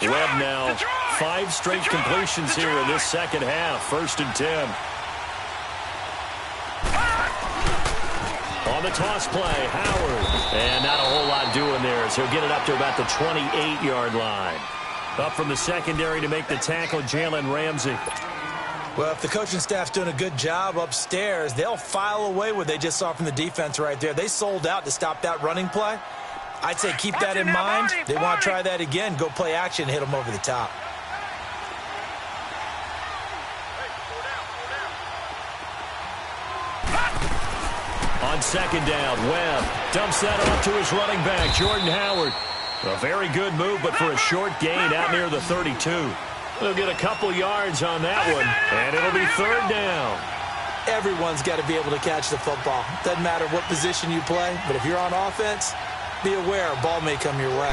Webb now 5 straight completions here in this second half. 1st and 10. On the toss play, Howard. And not a whole lot doing there as he'll get it up to about the 28-yard line. Up from the secondary to make the tackle, Jalen Ramsey. Well, if the coaching staff's doing a good job upstairs, they'll file away what they just saw from the defense right there. They sold out to stop that running play. I'd say keep that in mind. They want to try that again. Go play action, hit them over the top. On second down, Webb dumps that off to his running back, Jordan Howard. A very good move, but for a short gain out near the 32. They'll get a couple yards on that one, and it'll be third down. Everyone's got to be able to catch the football. Doesn't matter what position you play, but if you're on offense, be aware a ball may come your way.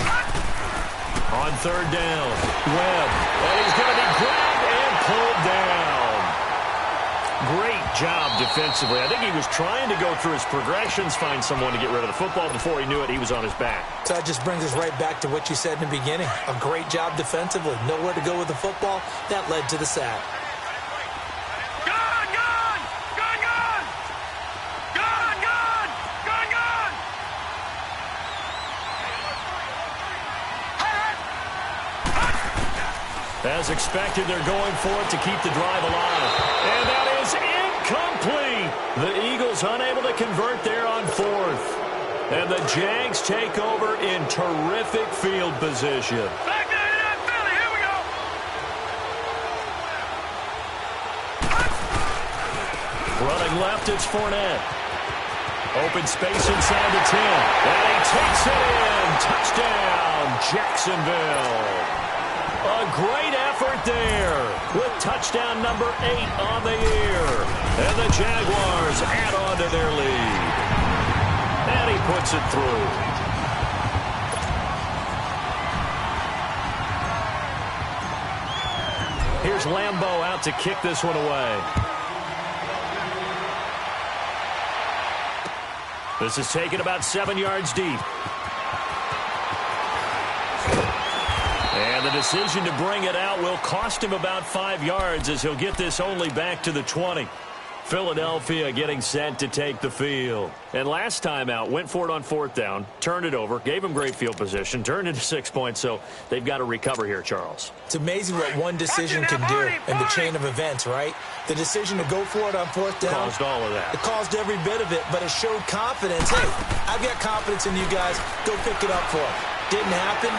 On third down, Webb, and he's going to be grabbed and pulled down. Great job defensively. I think he was trying to go through his progressions, find someone to get rid of the football. Before he knew it, he was on his back. So that just brings us right back to what you said in the beginning. A great job defensively. Nowhere to go with the football. That led to the sack. As expected, they're going for it to keep the drive alive. And that is incomplete. The Eagles unable to convert there on 4th. And the Jags take over in terrific field position. Back there to that Philly. Here we go. Running left, it's Fournette. Open space inside the 10. And he takes it in. Touchdown, Jacksonville. A great effort there with touchdown number 8 on the year. And the Jaguars add on to their lead. And he puts it through. Here's Lambeau out to kick this one away. This is taken about 7 yards deep. And the decision to bring it out will cost him about 5 yards as he'll get this only back to the 20. Philadelphia getting set to take the field. And last time out, went for it on 4th down, turned it over, gave him great field position, turned into 6 points, so they've got to recover here, Charles. It's amazing what one decision can do in the chain of events, right? The decision to go for it on 4th down. Caused all of that. It caused every bit of it, but it showed confidence. Hey, I've got confidence in you guys. Go pick it up for it. Didn't happen.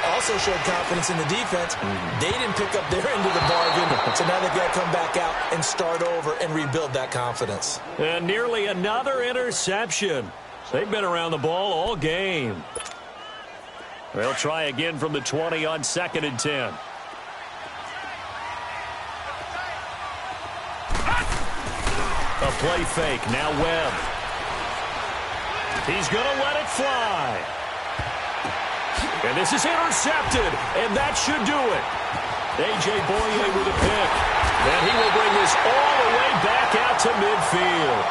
Also showed confidence in the defense. They didn't pick up their end of the bargain, so now they've got to come back out and start over and rebuild that confidence. And nearly another interception. They've been around the ball all game. They'll try again from the 20 on 2nd and 10. A play fake. Now Webb. He's going to let it fly. And this is intercepted, and that should do it. A.J. Boye with a pick. And he will bring this all the way back out to midfield.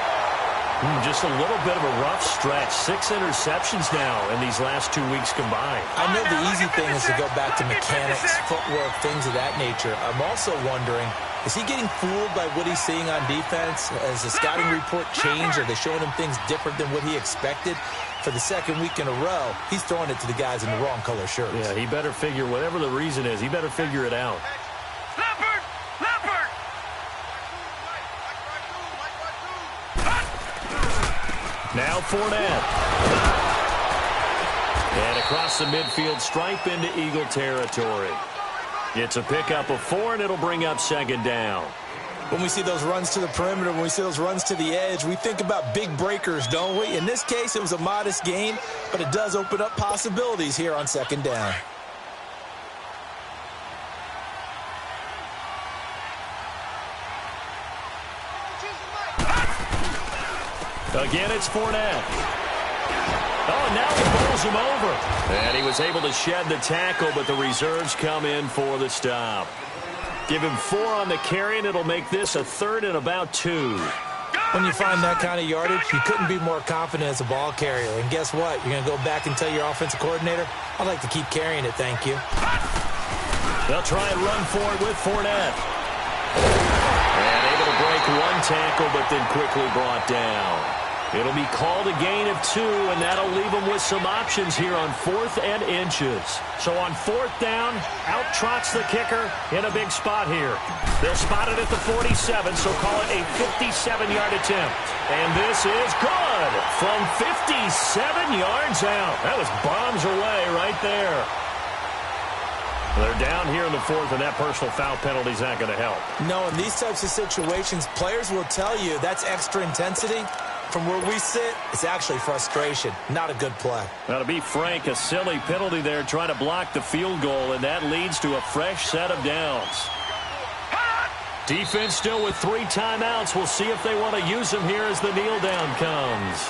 Just a little bit of a rough stretch. 6 interceptions now in these last 2 weeks combined. I know the easy thing is to go back to mechanics, footwork, things of that nature. I'm also wondering, is he getting fooled by what he's seeing on defense? Has the scouting report changed? Are they showing him things different than what he expected? For the 2nd week in a row, he's throwing it to the guys in the wrong color shirts. Yeah, he better figure, whatever the reason is, he better figure it out. Leopard! Leopard! Now Fournette. And across the midfield stripe into Eagle territory. It's a pickup of 4, and it'll bring up 2nd down. When we see those runs to the perimeter, when we see those runs to the edge, we think about big breakers, don't we? In this case, it was a modest gain, but it does open up possibilities here on 2nd down. Again, it's Fournette. Oh, and now he bowls him over. And he was able to shed the tackle, but the reserves come in for the stop. Give him 4 on the carry, and it'll make this a 3rd and about 2. When you find that kind of yardage, you couldn't be more confident as a ball carrier. And guess what? You're going to go back and tell your offensive coordinator, I'd like to keep carrying it, thank you. They'll try and run for it with Fournette. And able to break 1 tackle, but then quickly brought down. It'll be called a gain of 2, and that'll leave them with some options here on 4th and inches. So on 4th down, out trots the kicker in a big spot here. They'll spot it at the 47, so call it a 57-yard attempt. And this is good from 57 yards out. That was bombs away right there. They're down here in the 4th, and that personal foul penalty is not going to help. No, in these types of situations, players will tell you that's extra intensity. From where we sit, it's actually frustration. Not a good play. Now, to be frank, a silly penalty there trying to block the field goal, and that leads to a fresh set of downs. Defense still with 3 timeouts. We'll see if they want to use them here as the kneel down comes.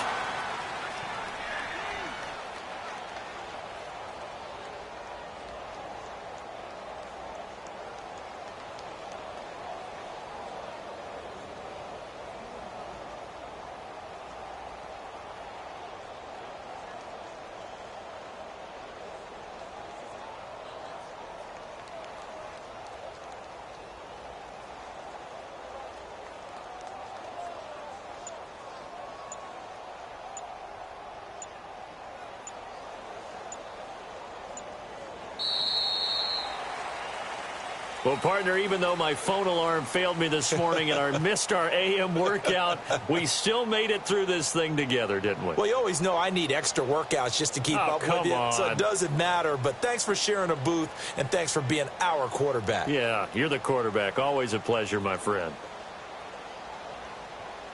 Well, partner, even though my phone alarm failed me this morning and I missed our AM workout, we still made it through this thing together, didn't we? Well, you always know I need extra workouts just to keep up with you, so it doesn't matter. But thanks for sharing a booth, and thanks for being our quarterback. Yeah, you're the quarterback. Always a pleasure, my friend.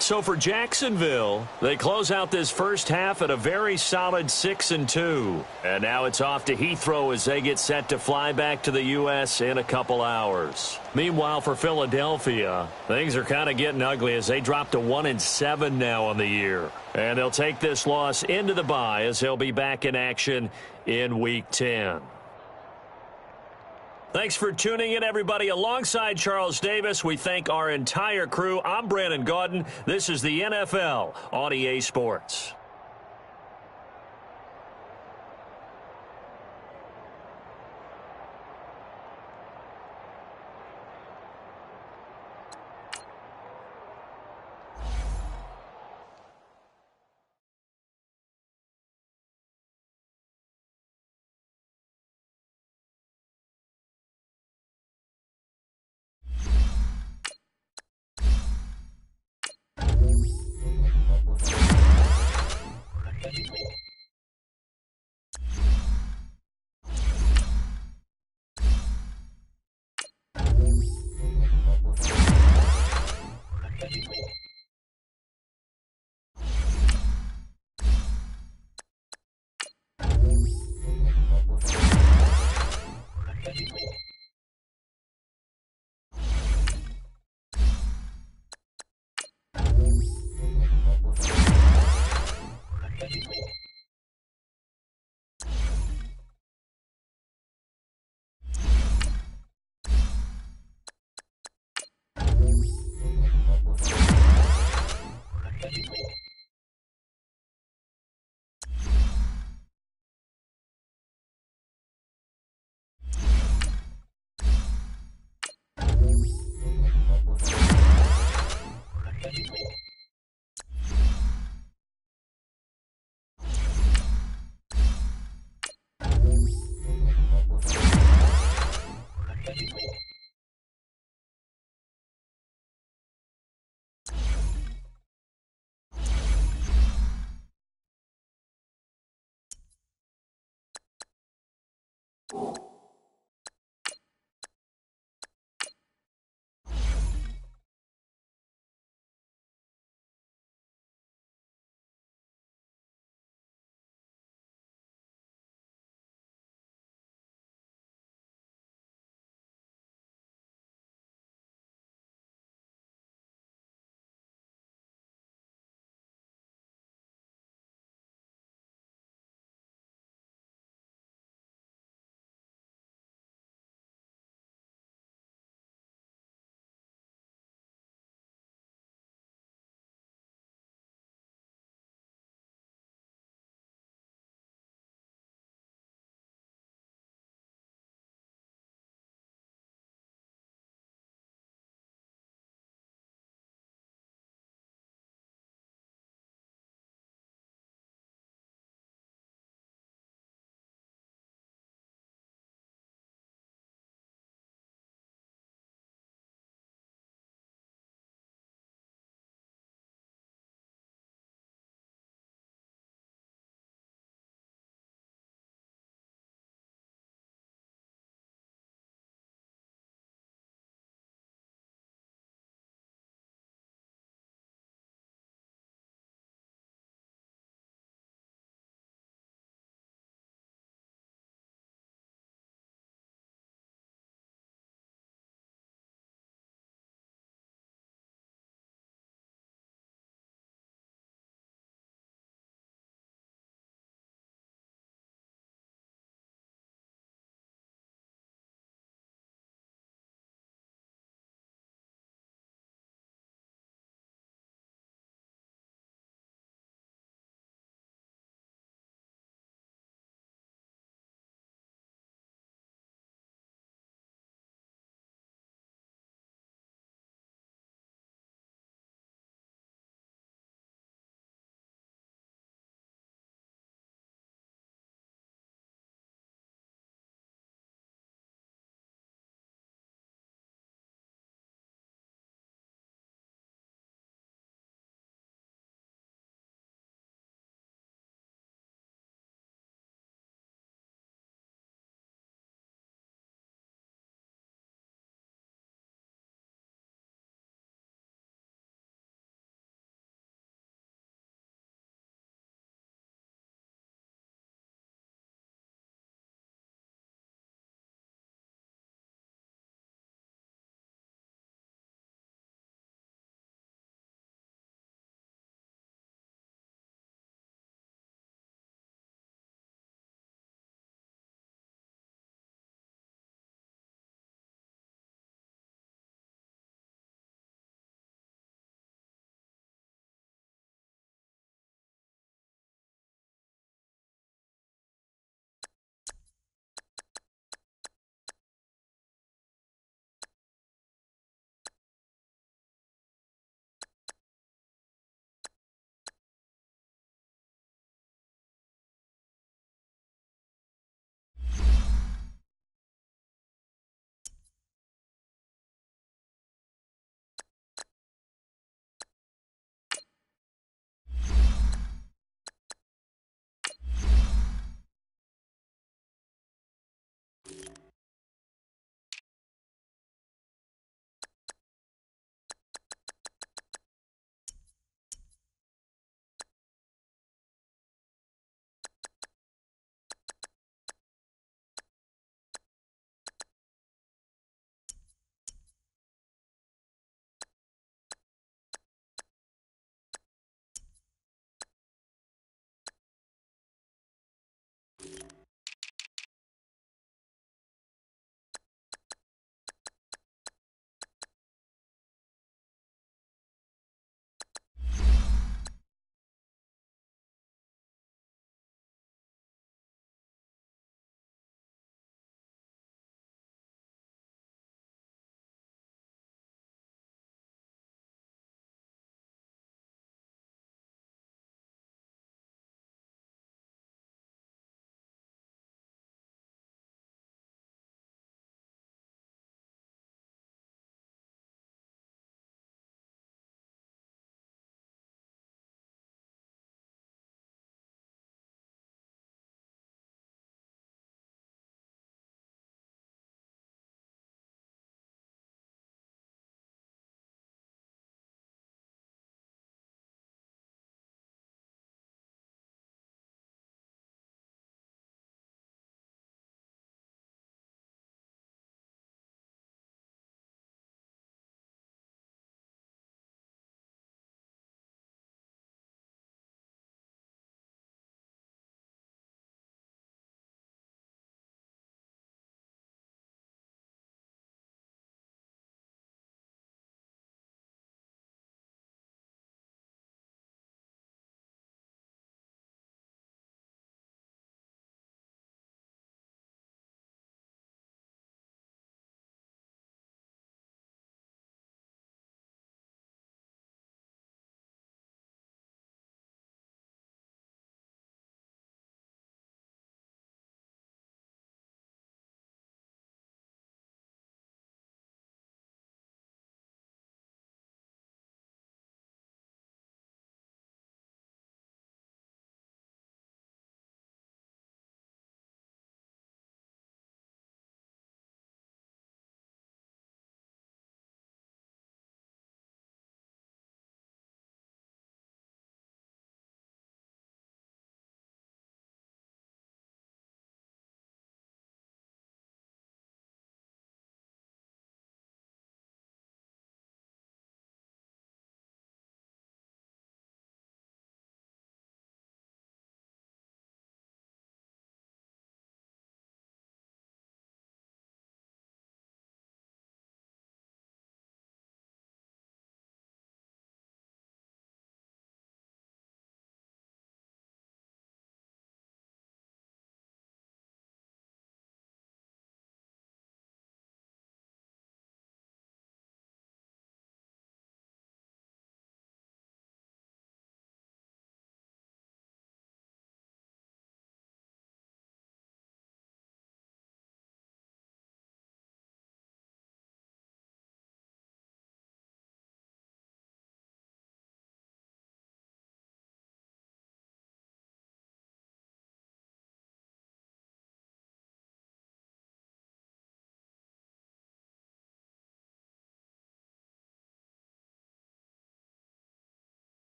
So for Jacksonville, they close out this first half at a very solid 6-2. And now it's off to Heathrow as they get set to fly back to the U.S. in a couple hours. Meanwhile, for Philadelphia, things are kind of getting ugly as they drop to 1-7 now on the year. And they'll take this loss into the bye as they'll be back in action in Week 10. Thanks for tuning in, everybody. Alongside Charles Davis, we thank our entire crew. I'm Brandon Gaudin. This is the NFL on EA Sports.